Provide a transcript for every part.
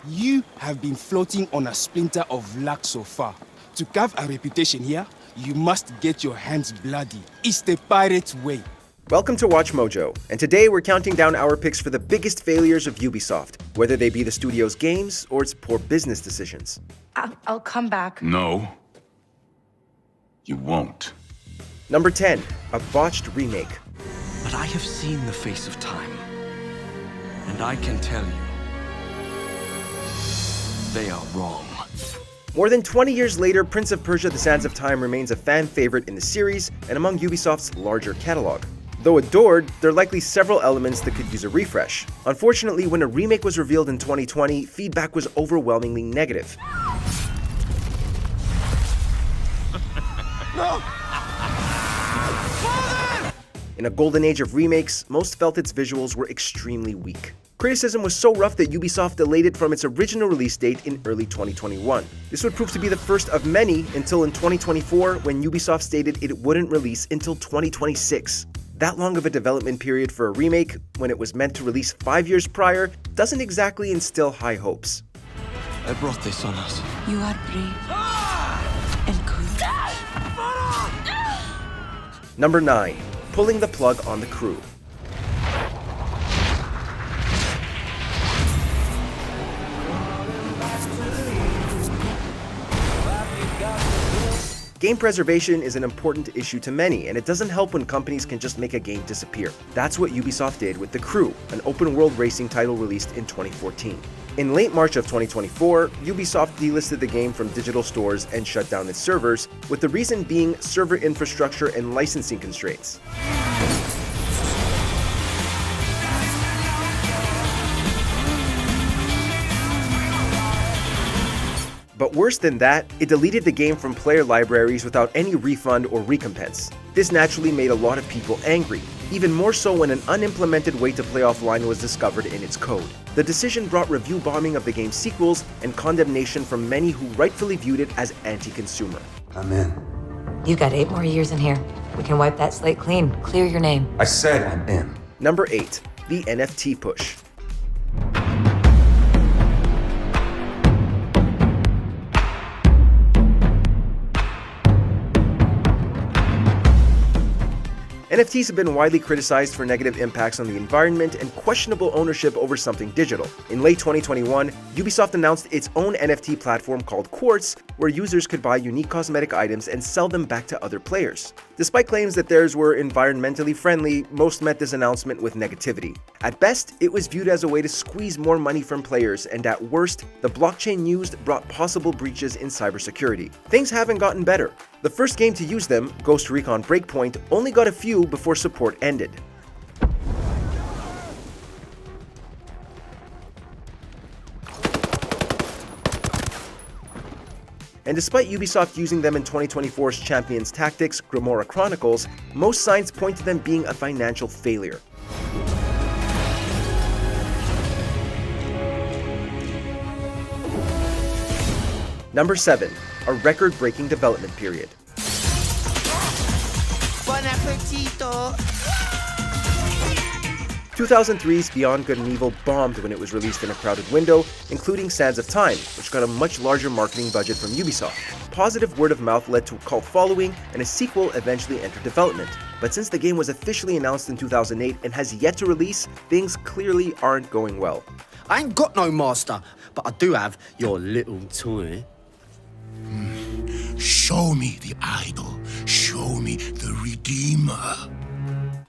You have been floating on a splinter of luck so far. To carve a reputation here, you must get your hands bloody. It's the pirate way. Welcome to Watch Mojo, and today we're counting down our picks for the biggest failures of Ubisoft, whether they be the studio's games or its poor business decisions. I'll come back. No, you won't. Number 10, a botched remake. But I have seen the face of time, and I can tell you, they are wrong. More than 20 years later, Prince of Persia: The Sands of Time remains a fan favorite in the series and among Ubisoft's larger catalog. Though adored, there are likely several elements that could use a refresh. Unfortunately, when a remake was revealed in 2020, feedback was overwhelmingly negative. No! In a golden age of remakes, most felt its visuals were extremely weak. Criticism was so rough that Ubisoft delayed it from its original release date in early 2021. This would prove to be the first of many until in 2024, when Ubisoft stated it wouldn't release until 2026. That long of a development period for a remake, when it was meant to release 5 years prior, doesn't exactly instill high hopes. I brought this on us. You are brave and courage. Number 9. Pulling the plug on the crew. Game preservation is an important issue to many, and it doesn't help when companies can just make a game disappear. That's what Ubisoft did with The Crew, an open-world racing title released in 2014. In late March of 2024, Ubisoft delisted the game from digital stores and shut down its servers, with the reason being server infrastructure and licensing constraints. But worse than that, it deleted the game from player libraries without any refund or recompense. This naturally made a lot of people angry, even more so when an unimplemented way to play offline was discovered in its code. The decision brought review bombing of the game's sequels and condemnation from many who rightfully viewed it as anti-consumer. I'm in. You got 8 more years in here. We can wipe that slate clean, clear your name. I said I'm in. Number 8. The NFT push. NFTs have been widely criticized for negative impacts on the environment and questionable ownership over something digital. In late 2021, Ubisoft announced its own NFT platform called Quartz, where users could buy unique cosmetic items and sell them back to other players. Despite claims that theirs were environmentally friendly, most met this announcement with negativity. At best, it was viewed as a way to squeeze more money from players, and at worst, the blockchain used brought possible breaches in cybersecurity. Things haven't gotten better. The first game to use them, Ghost Recon Breakpoint, only got a few before support ended. And despite Ubisoft using them in 2024's Champions Tactics, Grimoire Chronicles, most signs point to them being a financial failure. Number 7. A record-breaking development period. Bon appetito! 2003's Beyond Good and Evil bombed when it was released in a crowded window, including Sands of Time, which got a much larger marketing budget from Ubisoft. Positive word of mouth led to a cult following, and a sequel eventually entered development. But since the game was officially announced in 2008 and has yet to release, things clearly aren't going well. I ain't got no master, but I do have your little toy. Show me the idol. Show me the Redeemer.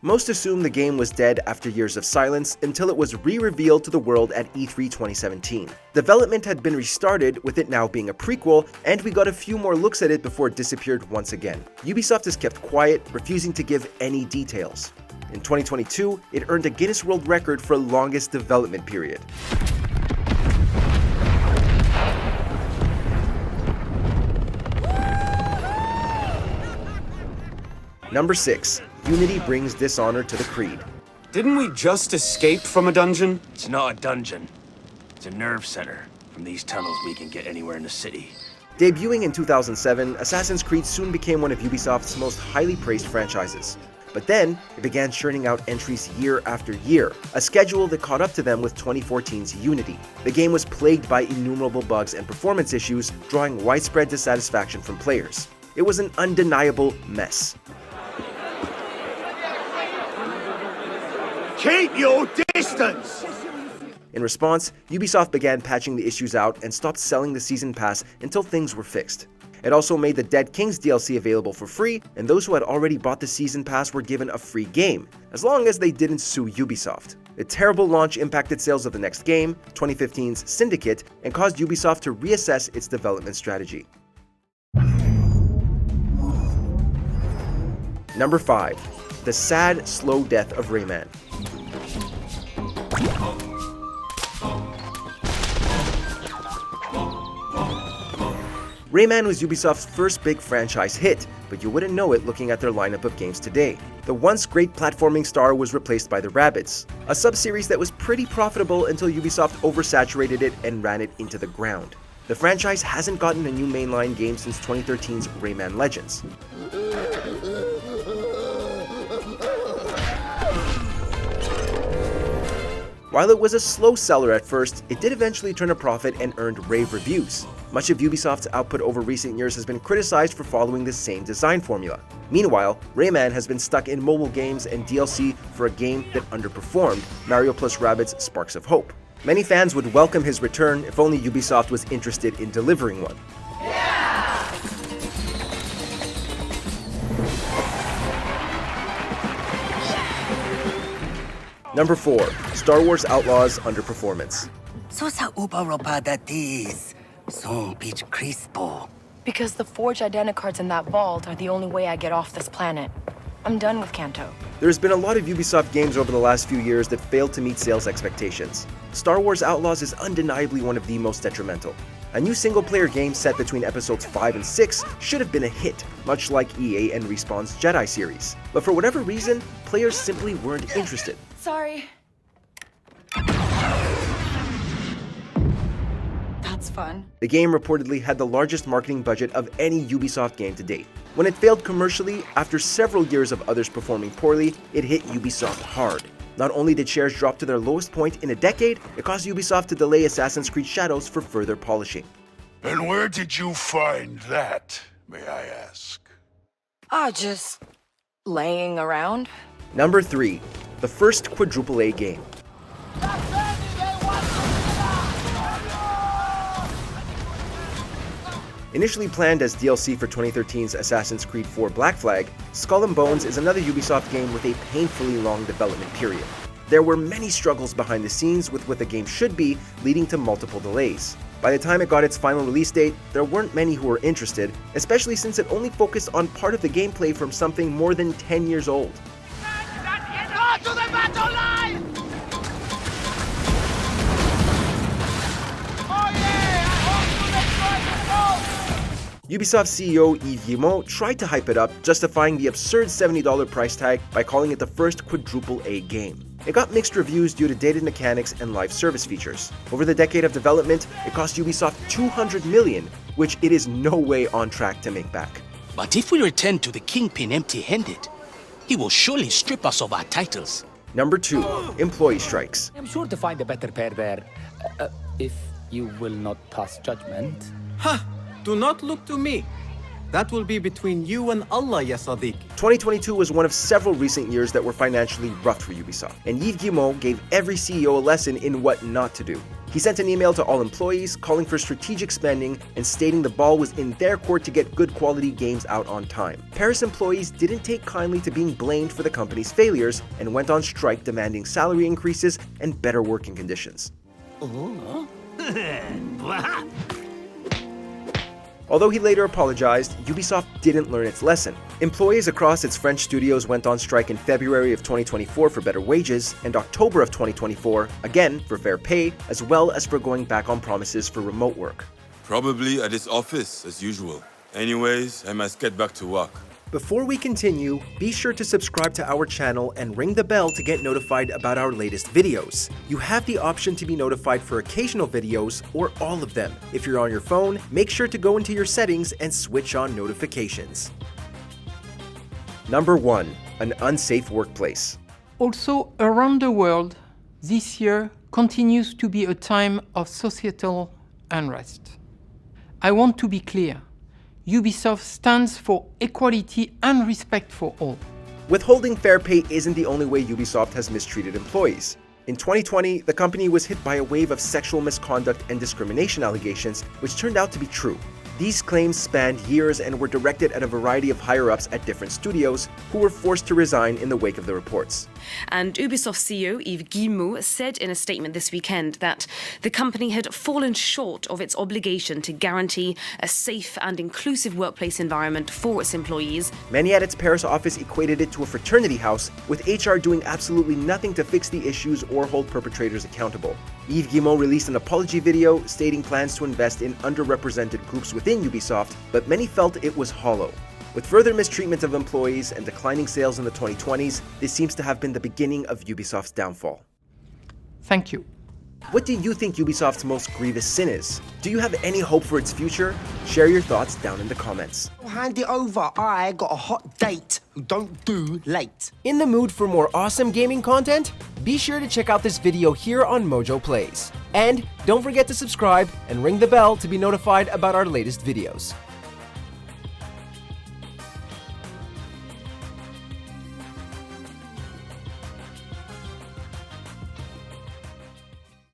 Most assumed the game was dead after years of silence until it was re-revealed to the world at E3 2017. Development had been restarted, with it now being a prequel, and we got a few more looks at it before it disappeared once again. Ubisoft has kept quiet, refusing to give any details. In 2022, it earned a Guinness World Record for longest development period. Number 6. Unity brings dishonor to the Creed. Didn't we just escape from a dungeon? It's not a dungeon. It's a nerve center. From these tunnels, we can get anywhere in the city. Debuting in 2007, Assassin's Creed soon became one of Ubisoft's most highly praised franchises. But then, it began churning out entries year after year, a schedule that caught up to them with 2014's Unity. The game was plagued by innumerable bugs and performance issues, drawing widespread dissatisfaction from players. It was an undeniable mess. Keep your distance! In response, Ubisoft began patching the issues out and stopped selling the Season Pass until things were fixed. It also made the Dead Kings DLC available for free, and those who had already bought the Season Pass were given a free game, as long as they didn't sue Ubisoft. The terrible launch impacted sales of the next game, 2015's Syndicate, and caused Ubisoft to reassess its development strategy. Number 5. The sad, slow death of Rayman. Rayman was Ubisoft's first big franchise hit, but you wouldn't know it looking at their lineup of games today. The once great platforming star was replaced by the Rabbids, a sub-series that was pretty profitable until Ubisoft oversaturated it and ran it into the ground. The franchise hasn't gotten a new mainline game since 2013's Rayman Legends. While it was a slow seller at first, it did eventually turn a profit and earned rave reviews. Much of Ubisoft's output over recent years has been criticized for following the same design formula. Meanwhile, Rayman has been stuck in mobile games and DLC for a game that underperformed, Mario + Rabbids Sparks of Hope. Many fans would welcome his return if only Ubisoft was interested in delivering one. Number 4. Star Wars Outlaws Underperformance. Because the forged identicards in that vault are the only way I get off this planet. I'm done with Kanto. There's been a lot of Ubisoft games over the last few years that failed to meet sales expectations. Star Wars Outlaws is undeniably one of the most detrimental. A new single-player game set between episodes 5 and 6 should have been a hit, much like EA and Respawn's Jedi series. But for whatever reason, players simply weren't interested. Sorry. That's fun. The game reportedly had the largest marketing budget of any Ubisoft game to date. When it failed commercially, after several years of others performing poorly, it hit Ubisoft hard. Not only did shares drop to their lowest point in a decade, it caused Ubisoft to delay Assassin's Creed Shadows for further polishing. And where did you find that, may I ask? Just laying around. Number 3. The first quadruple A game. Initially planned as DLC for 2013's Assassin's Creed 4 Black Flag, Skull and Bones is another Ubisoft game with a painfully long development period. There were many struggles behind the scenes with what the game should be, leading to multiple delays. By the time it got its final release date, there weren't many who were interested, especially since it only focused on part of the gameplay from something more than 10 years old. Go to the battle line! Oh yeah! I hope to destroy the foe! Ubisoft CEO Yves Guillemot tried to hype it up, justifying the absurd $70 price tag by calling it the first quadruple A game. It got mixed reviews due to dated mechanics and live service features. Over the decade of development, it cost Ubisoft $200 million, which it is no way on track to make back. But if we return to the Kingpin empty-handed, he will surely strip us of our titles. Number 2. Employee Strikes. I'm sure to find a better pair there, if you will not pass judgment. Ha! Do not look to me. That will be between you and Allah, ya Sadiq. 2022 was one of several recent years that were financially rough for Ubisoft, and Yves Guillemot gave every CEO a lesson in what not to do. He sent an email to all employees calling for strategic spending and stating the ball was in their court to get good quality games out on time. Paris employees didn't take kindly to being blamed for the company's failures and went on strike demanding salary increases and better working conditions. Although he later apologized, Ubisoft didn't learn its lesson. Employees across its French studios went on strike in February of 2024 for better wages, and October of 2024, again for fair pay, as well as for going back on promises for remote work. Probably at this office, as usual. Anyways, I must get back to work. Before we continue, be sure to subscribe to our channel and ring the bell to get notified about our latest videos. You have the option to be notified for occasional videos or all of them. If you're on your phone, make sure to go into your settings and switch on notifications. Number 1. An unsafe workplace. Also, around the world, this year continues to be a time of societal unrest. I want to be clear. Ubisoft stands for equality and respect for all. Withholding fair pay isn't the only way Ubisoft has mistreated employees. In 2020, the company was hit by a wave of sexual misconduct and discrimination allegations, which turned out to be true. These claims spanned years and were directed at a variety of higher-ups at different studios who were forced to resign in the wake of the reports. And Ubisoft CEO Yves Guillemot said in a statement this weekend that the company had fallen short of its obligation to guarantee a safe and inclusive workplace environment for its employees. Many at its Paris office equated it to a fraternity house, with HR doing absolutely nothing to fix the issues or hold perpetrators accountable. Yves Guillemot released an apology video stating plans to invest in underrepresented groups within Ubisoft, but many felt it was hollow. With further mistreatment of employees and declining sales in the 2020s, this seems to have been the beginning of Ubisoft's downfall. Thank you. What do you think Ubisoft's most grievous sin is? Do you have any hope for its future? Share your thoughts down in the comments. Hand it over. I got a hot date who don't do late. In the mood for more awesome gaming content? Be sure to check out this video here on Mojo Plays. And don't forget to subscribe and ring the bell to be notified about our latest videos.